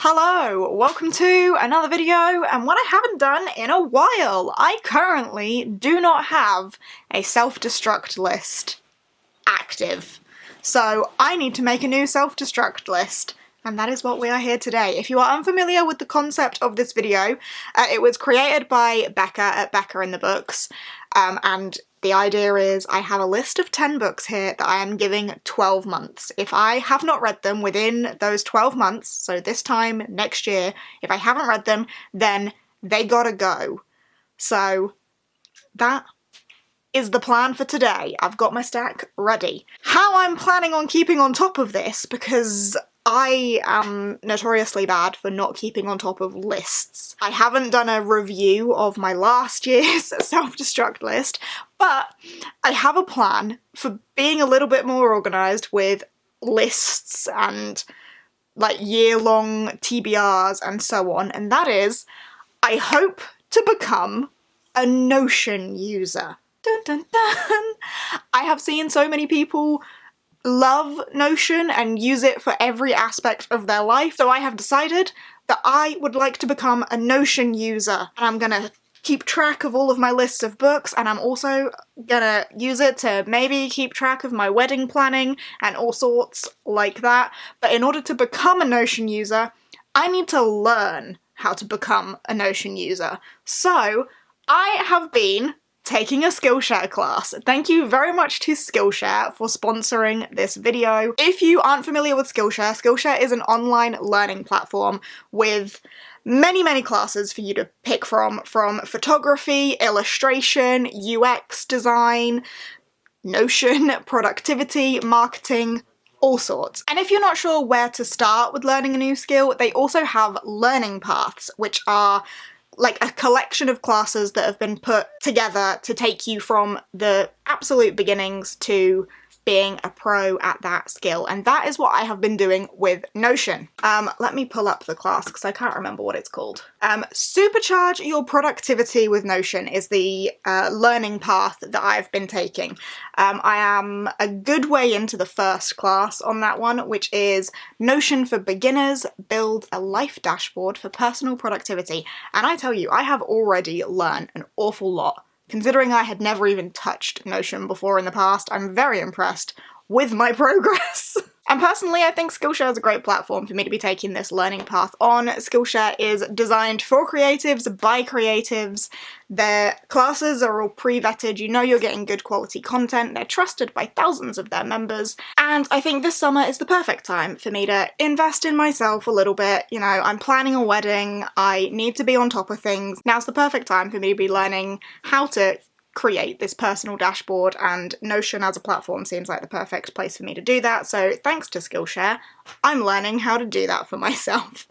Hello, welcome to another video, and what I haven't done in a while. I currently do not have a self-destruct list active. So I need to make a new self-destruct list, and that is what we are here today. If you are unfamiliar with the concept of this video, it was created by Becca at Becca in the Books, and the idea is I have a list of 10 books here that I am giving 12 months. If I have not read them within those 12 months, so this time next year, if I haven't read them, then they gotta go. So that is the plan for today. I've got my stack ready. How I'm planning on keeping on top of this, because I am notoriously bad for not keeping on top of lists. I haven't done a review of my last year's self-destruct list, but I have a plan for being a little bit more organised with lists and like year-long TBRs and so on, and that is, I hope to become a Notion user. Dun dun dun! I have seen so many people love Notion and use it for every aspect of their life, so I have decided that I would like to become a Notion user, and I'm gonna keep track of all of my lists of books, and I'm also gonna use it to maybe keep track of my wedding planning and all sorts like that. But in order to become a Notion user, I need to learn how to become a Notion user. So I have been taking a Skillshare class. Thank you very much to Skillshare for sponsoring this video. If you aren't familiar with Skillshare, Skillshare is an online learning platform with many classes for you to pick from photography, illustration, UX design, Notion, productivity, marketing, all sorts. And if you're not sure where to start with learning a new skill, they also have learning paths, which are like a collection of classes that have been put together to take you from the absolute beginnings to being a pro at that skill, and that is what I have been doing with Notion. Let me pull up the class because I can't remember what it's called. Supercharge Your Productivity with Notion is the learning path that I've been taking. I am a good way into the first class on that one, which is Notion for Beginners, Build a Life Dashboard for Personal Productivity, and I tell you, I have already learned an awful lot. Considering I had never even touched Notion before in the past, I'm very impressed with my progress. And personally, I think Skillshare is a great platform for me to be taking this learning path on. Skillshare is designed for creatives, by creatives. Their classes are all pre-vetted, you know you're getting good quality content, they're trusted by thousands of their members, and I think this summer is the perfect time for me to invest in myself a little bit. You know, I'm planning a wedding, I need to be on top of things. Now's the perfect time for me to be learning how to create this personal dashboard, and Notion as a platform seems like the perfect place for me to do that, so thanks to Skillshare, I'm learning how to do that for myself.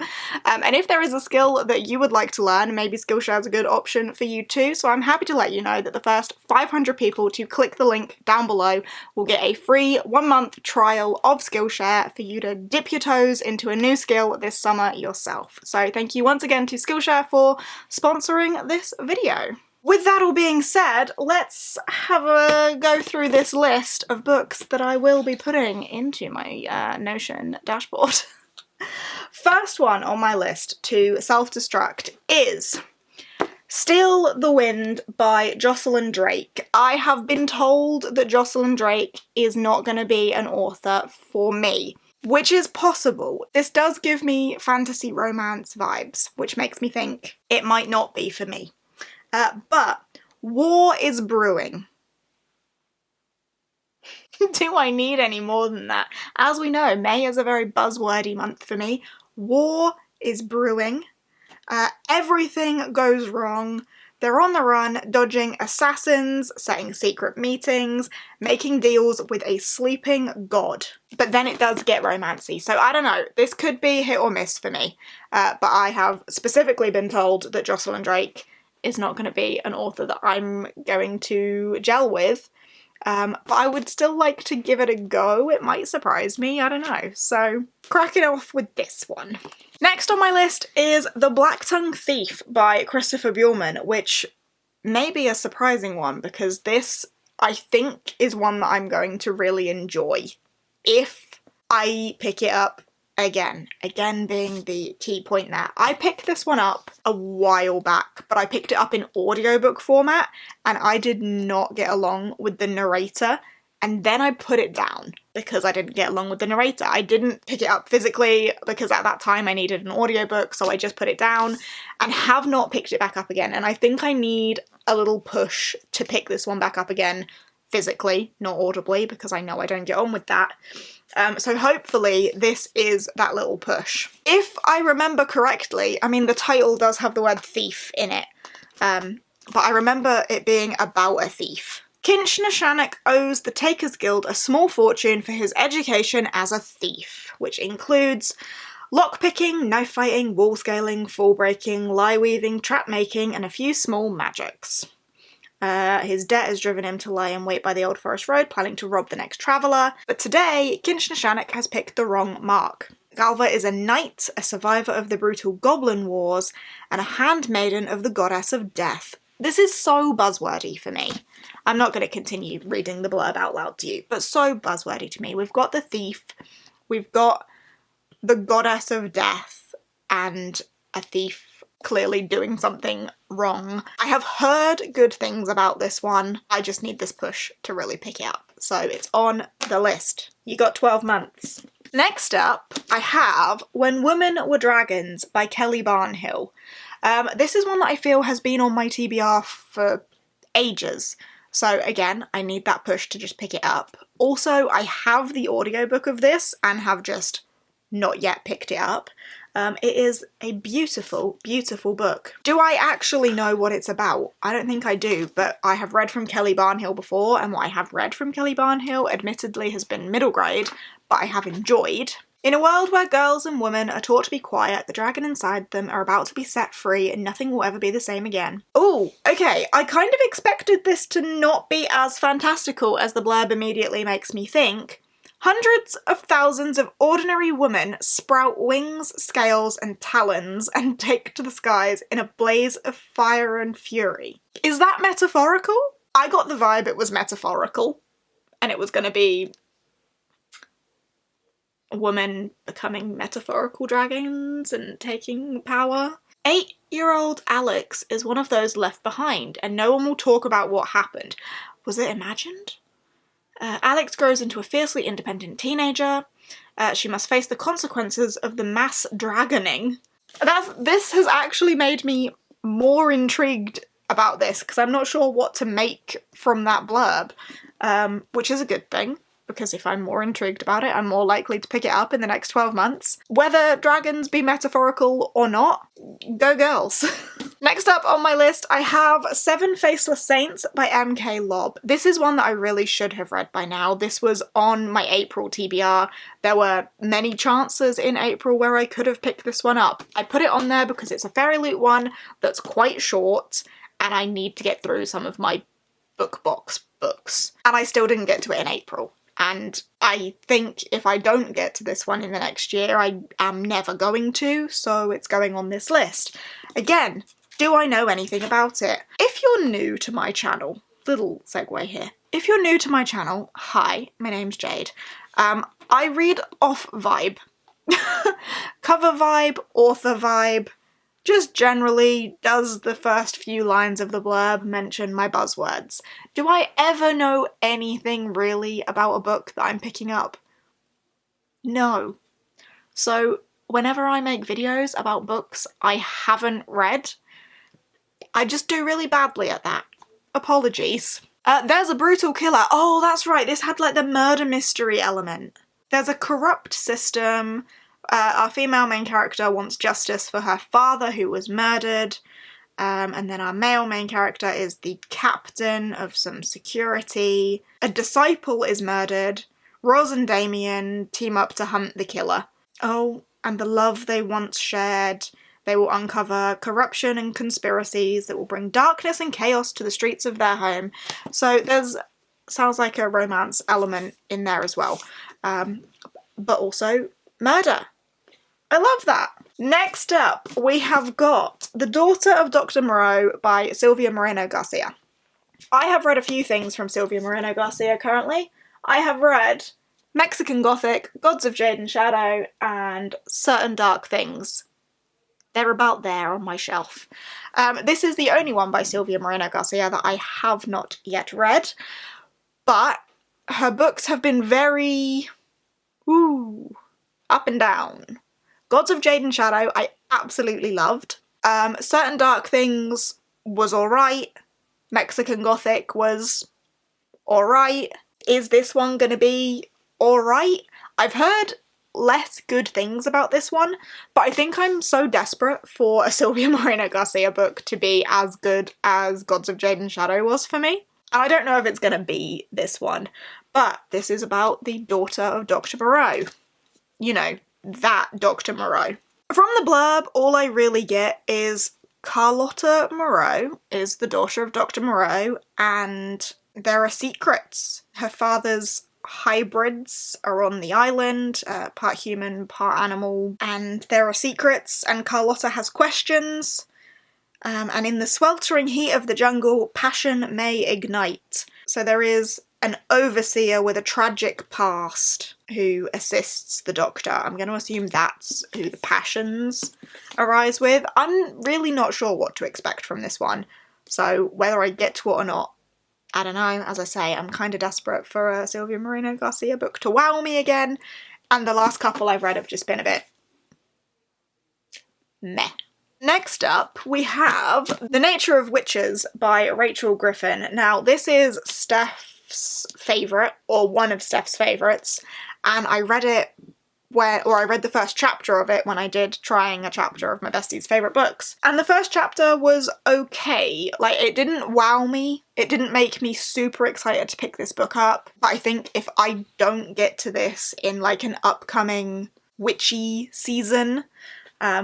And if there is a skill that you would like to learn, maybe Skillshare is a good option for you too, so I'm happy to let you know that the first 500 people to click the link down below will get a free 1-month trial of Skillshare for you to dip your toes into a new skill this summer yourself. So thank you once again to Skillshare for sponsoring this video. With that all being said, let's have a go through this list of books that I will be putting into my Notion dashboard. First one on my list to self-destruct is Steal the Wind by Jocelyn Drake. I have been told that Jocelyn Drake is not going to be an author for me, which is possible. This does give me fantasy romance vibes, which makes me think it might not be for me. But war is brewing. Do I need any more than that? As we know, May is a very buzzwordy month for me. War is brewing. Everything goes wrong. They're on the run, dodging assassins, setting secret meetings, making deals with a sleeping god. But then it does get romancy, so I don't know. This could be hit or miss for me. But I have specifically been told that Jocelyn Drake is not going to be an author that I'm going to gel with, but I would still like to give it a go. It might surprise me, I don't know. So, cracking off with this one. Next on my list is The Black Tongue Thief by Christopher Buehlman, which may be a surprising one because this, I think, is one that I'm going to really enjoy if I pick it up again being the key point there. I picked this one up a while back, but I picked it up in audiobook format and I did not get along with the narrator, and then I put it down because I didn't get along with the narrator. I didn't pick it up physically because at that time I needed an audiobook, so I just put it down and have not picked it back up again. And I think I need a little push to pick this one back up again physically, not audibly, because I know I don't get on with that. So hopefully this is that little push. If I remember correctly, I mean, the title does have the word thief in it, but I remember it being about a thief. Kinch-Nashannock owes the Takers Guild a small fortune for his education as a thief, which includes lockpicking, knife fighting, wall scaling, fall breaking, lie weaving, trap making, and a few small magics. His debt has driven him to lie in wait by the Old Forest Road, planning to rob the next traveller. But today, Kinch-Nashannock has picked the wrong mark. Galva is a knight, a survivor of the brutal Goblin Wars, and a handmaiden of the Goddess of Death. This is so buzzwordy for me. I'm not going to continue reading the blurb out loud to you, but so buzzwordy to me. We've got the thief, we've got the Goddess of Death, and a thief clearly doing something wrong. I have heard good things about this one. I just need this push to really pick it up. So it's on the list. You got 12 months. Next up, I have When Women Were Dragons by Kelly Barnhill. This is one that I feel has been on my TBR for ages. So again, I need that push to just pick it up. Also, I have the audiobook of this and have just not yet picked it up. It is a beautiful, beautiful book. Do I actually know what it's about? I don't think I do, but I have read from Kelly Barnhill before, and what I have read from Kelly Barnhill admittedly has been middle grade, but I have enjoyed. In a world where girls and women are taught to be quiet, the dragon inside them are about to be set free and nothing will ever be the same again. Oh, okay, I kind of expected this to not be as fantastical as the blurb immediately makes me think. Hundreds of thousands of ordinary women sprout wings, scales, and talons and take to the skies in a blaze of fire and fury. Is that metaphorical? I got the vibe it was metaphorical, and it was going to be women becoming metaphorical dragons and taking power. 8-year-old Alex is one of those left behind, and no one will talk about what happened. Was it imagined? Alex grows into a fiercely independent teenager. She must face the consequences of the mass dragoning. This has actually made me more intrigued about this, because I'm not sure what to make from that blurb, which is a good thing, because if I'm more intrigued about it, I'm more likely to pick it up in the next 12 months. Whether dragons be metaphorical or not, go girls. Next up on my list, I have Seven Faceless Saints by M.K. Lobb. This is one that I really should have read by now. This was on my April TBR. There were many chances in April where I could have picked this one up. I put it on there because it's a Fairy Loot one that's quite short, and I need to get through some of my book box books. And I still didn't get to it in April. And I think if I don't get to this one in the next year, I am never going to, so it's going on this list. Again, do I know anything about it? If you're new to my channel, little segue here. If you're new to my channel, hi, my name's Jade. I read off vibe. Cover vibe, author vibe. Just generally, does the first few lines of the blurb mention my buzzwords? Do I ever know anything really about a book that I'm picking up? No. So whenever I make videos about books I haven't read, I just do really badly at that. Apologies. There's a brutal killer. Oh, that's right, this had like the murder mystery element. There's a corrupt system. Our female main character wants justice for her father who was murdered, and then our male main character is the captain of some security. A disciple is murdered. Roz and Damien team up to hunt the killer. Oh, and the love they once shared. They will uncover corruption and conspiracies that will bring darkness and chaos to the streets of their home. So sounds like a romance element in there as well. But also murder. I love that. Next up, we have got The Daughter of Dr. Moreau by Silvia Moreno Garcia. I have read a few things from Silvia Moreno Garcia currently. I have read Mexican Gothic, Gods of Jade and Shadow, and Certain Dark Things. They're about there on my shelf. This is the only one by Silvia Moreno Garcia that I have not yet read, but her books have been very, up and down. Gods of Jade and Shadow I absolutely loved. Certain Dark Things was alright. Mexican Gothic was alright. Is this one gonna be alright? I've heard less good things about this one, but I think I'm so desperate for a Silvia Moreno Garcia book to be as good as Gods of Jade and Shadow was for me. And I don't know if it's gonna be this one, but this is about the daughter of Dr. Moreau. You know, that Dr. Moreau. From the blurb, all I really get is Carlotta Moreau is the daughter of Dr. Moreau, and there are secrets. Her father's hybrids are on the island, part human, part animal, and there are secrets, and Carlotta has questions, and in the sweltering heat of the jungle, passion may ignite. So there is an overseer with a tragic past who assists the doctor. I'm going to assume that's who the passions arise with. I'm really not sure what to expect from this one, so whether I get to it or not, I don't know. As I say, I'm kind of desperate for a Silvia Moreno Garcia book to wow me again, and the last couple I've read have just been a bit meh. Next up, we have The Nature of Witches by Rachel Griffin. Now, this is Steph's favourite, or one of Steph's favourites, and I read it I read the first chapter of it when I did trying a chapter of my bestie's favourite books. And the first chapter was okay. Like, it didn't wow me. It didn't make me super excited to pick this book up. But I think if I don't get to this in like an upcoming witchy season,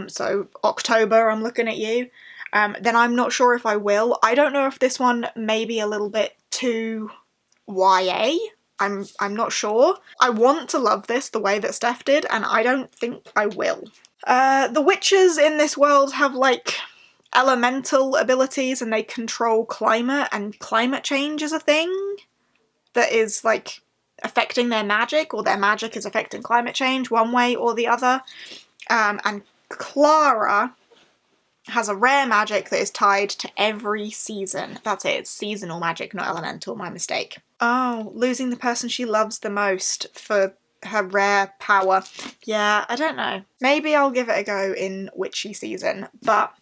so October, I'm looking at you, then I'm not sure if I will. I don't know if this one may be a little bit too YA. I'm not sure. I want to love this the way that Steph did, and I don't think I will. The witches in this world have, like, elemental abilities, and they control climate, and climate change is a thing that is, like, affecting their magic, or their magic is affecting climate change one way or the other. And Clara has a rare magic that is tied to every season. That's it, it's seasonal magic, not elemental, my mistake. Oh, losing the person she loves the most for her rare power. Yeah, I don't know. Maybe I'll give it a go in witchy season, but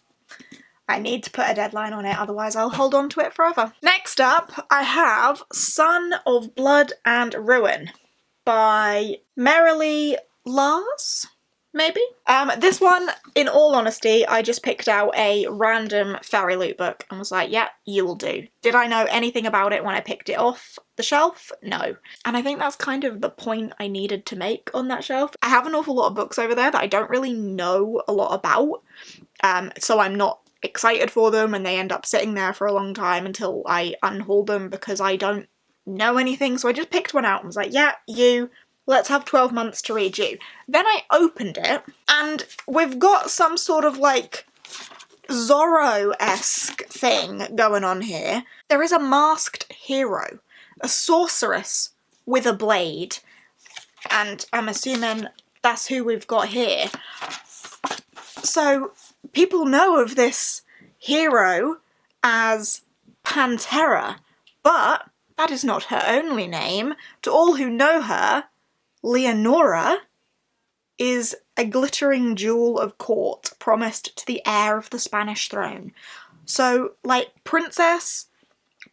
I need to put a deadline on it, otherwise I'll hold on to it forever. Next up, I have Son of Blood and Ruin by Merrily Lars? Maybe? This one, in all honesty, I just picked out a random fairy loot book and was like, yeah, you will do. Did I know anything about it when I picked it off the shelf? No. And I think that's kind of the point I needed to make on that shelf. I have an awful lot of books over there that I don't really know a lot about, so I'm not excited for them, and they end up sitting there for a long time until I unhaul them because I don't know anything. So I just picked one out and was like, yeah, you... let's have 12 months to read you. Then I opened it, and we've got some sort of, like, Zorro-esque thing going on here. There is a masked hero, a sorceress with a blade, and I'm assuming that's who we've got here. So, people know of this hero as Pantera, but that is not her only name. To all who know her, Leonora is a glittering jewel of court promised to the heir of the Spanish throne. So, like, princess,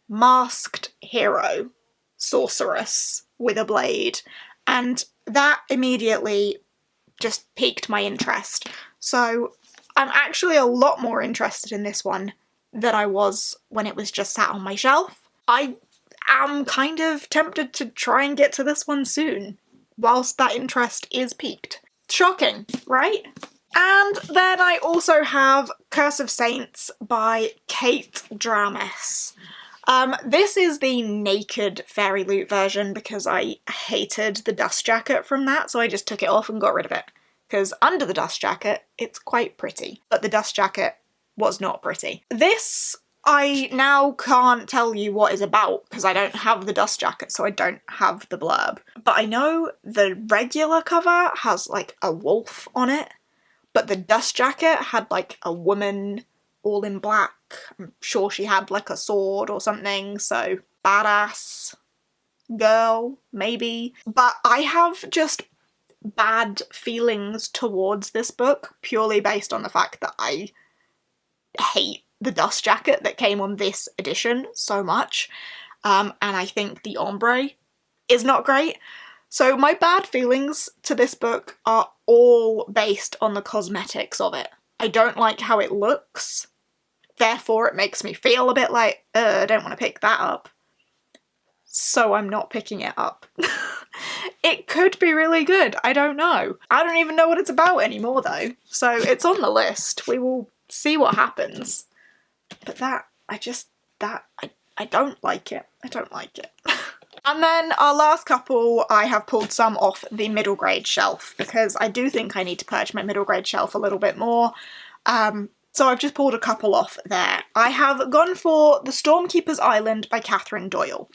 masked hero, sorceress with a blade, and that immediately just piqued my interest. So I'm actually a lot more interested in this one than I was when it was just sat on my shelf. I am kind of tempted to try and get to this one soon, whilst that interest is piqued. Shocking, right? And then I also have Curse of Saints by Kate Drames. This is the naked fairy loot version because I hated the dust jacket from that, so I just took it off and got rid of it. Because under the dust jacket, it's quite pretty, but the dust jacket was not pretty. This I now can't tell you what it's about because I don't have the dust jacket, so I don't have the blurb. But I know the regular cover has like a wolf on it, but the dust jacket had like a woman all in black. I'm sure she had like a sword or something, so badass girl, maybe. But I have just bad feelings towards this book purely based on the fact that I hate the dust jacket that came on this edition so much, and I think the ombre is not great. So my bad feelings to this book are all based on the cosmetics of it. I don't like how it looks, therefore it makes me feel a bit like, I don't want to pick that up. So I'm not picking it up. It could be really good, I don't know. I don't even know what it's about anymore though, so it's on the list. We will see what happens. But I don't like it. I don't like it. And then our last couple, I have pulled some off the middle grade shelf because I do think I need to purge my middle grade shelf a little bit more. So I've just pulled a couple off there. I have gone for The Stormkeeper's Island by Catherine Doyle.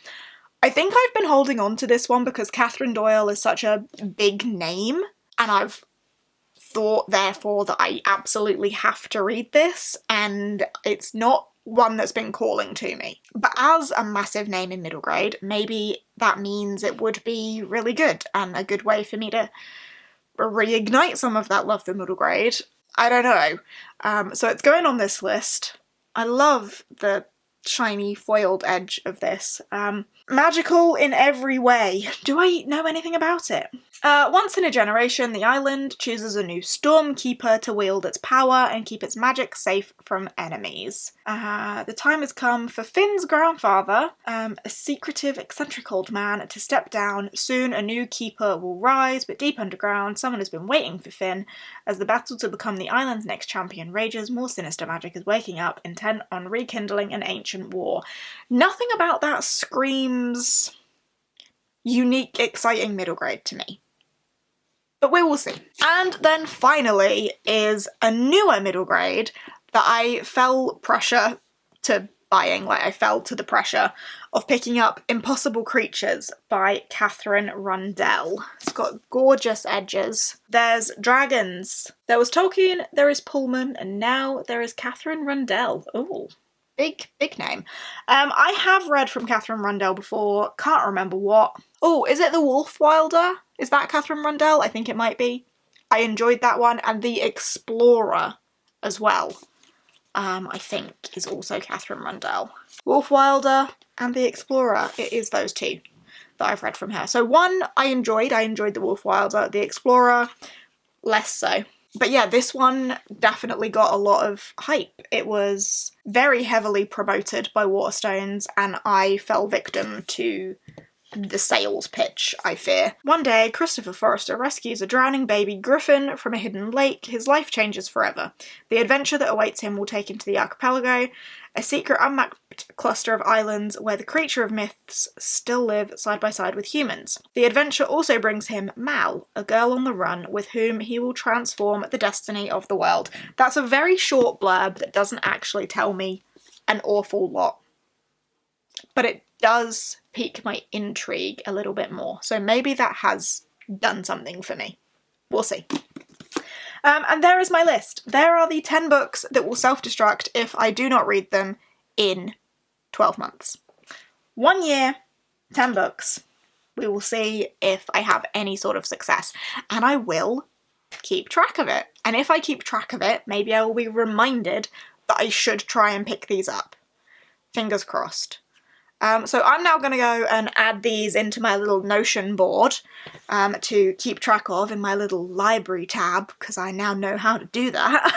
I think I've been holding on to this one because Catherine Doyle is such a big name, and I've thought therefore that I absolutely have to read this, and it's not one that's been calling to me. But as a massive name in middle grade, maybe that means it would be really good and a good way for me to reignite some of that love for middle grade. I don't know. So it's going on this list. I love the shiny foiled edge of this. Magical in every way. Do I know anything about it? Once in a generation, the island chooses a new Stormkeeper to wield its power and keep its magic safe from enemies. The time has come for Finn's grandfather, a secretive, eccentric old man, to step down. Soon a new keeper will rise, but deep underground, someone has been waiting for Finn. As the battle to become the island's next champion rages, more sinister magic is waking up, intent on rekindling an ancient war. Nothing about that screams unique, exciting middle grade to me. But we will see. And then finally is a newer middle grade that I fell pressure to buying, like I fell to the pressure of picking up Impossible Creatures by Catherine Rundell. It's got gorgeous edges. There's dragons. There was Tolkien, there is Pullman, and now there is Catherine Rundell. Ooh. Big name. I have read from Catherine Rundell before, can't remember what. Oh, is it The Wolf Wilder? Is that Catherine Rundell? I think it might be. I enjoyed that one, and The Explorer as well, I think is also Catherine Rundell. Wolf Wilder and The Explorer, it is those two that I've read from her. So one I enjoyed The Wolf Wilder. The Explorer, less so. But yeah, this one definitely got a lot of hype. It was very heavily promoted by Waterstones, and I fell victim to the sales pitch, I fear. One day, Christopher Forrester rescues a drowning baby griffin from a hidden lake. His life changes forever. The adventure that awaits him will take him to the archipelago, a secret unmapped cluster of islands where the creature of myths still live side by side with humans. The adventure also brings him Mal, a girl on the run with whom he will transform the destiny of the world. That's a very short blurb that doesn't actually tell me an awful lot, but it does pique my intrigue a little bit more. So maybe that has done something for me. We'll see. And there is my list. There are the 10 books that will self-destruct if I do not read them in 12 months. 1 year, 10 books. We will see if I have any sort of success. And I will keep track of it. And if I keep track of it, maybe I will be reminded that I should try and pick these up. Fingers crossed. So I'm now going to go and add these into my little Notion board to keep track of in my little library tab, because I now know how to do that.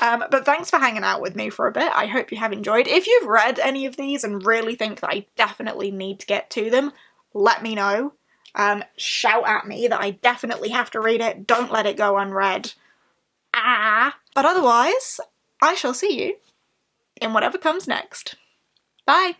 But thanks for hanging out with me for a bit. I hope you have enjoyed. If you've read any of these and really think that I definitely need to get to them, let me know. Shout at me that I definitely have to read it. Don't let it go unread. But otherwise, I shall see you in whatever comes next. Bye!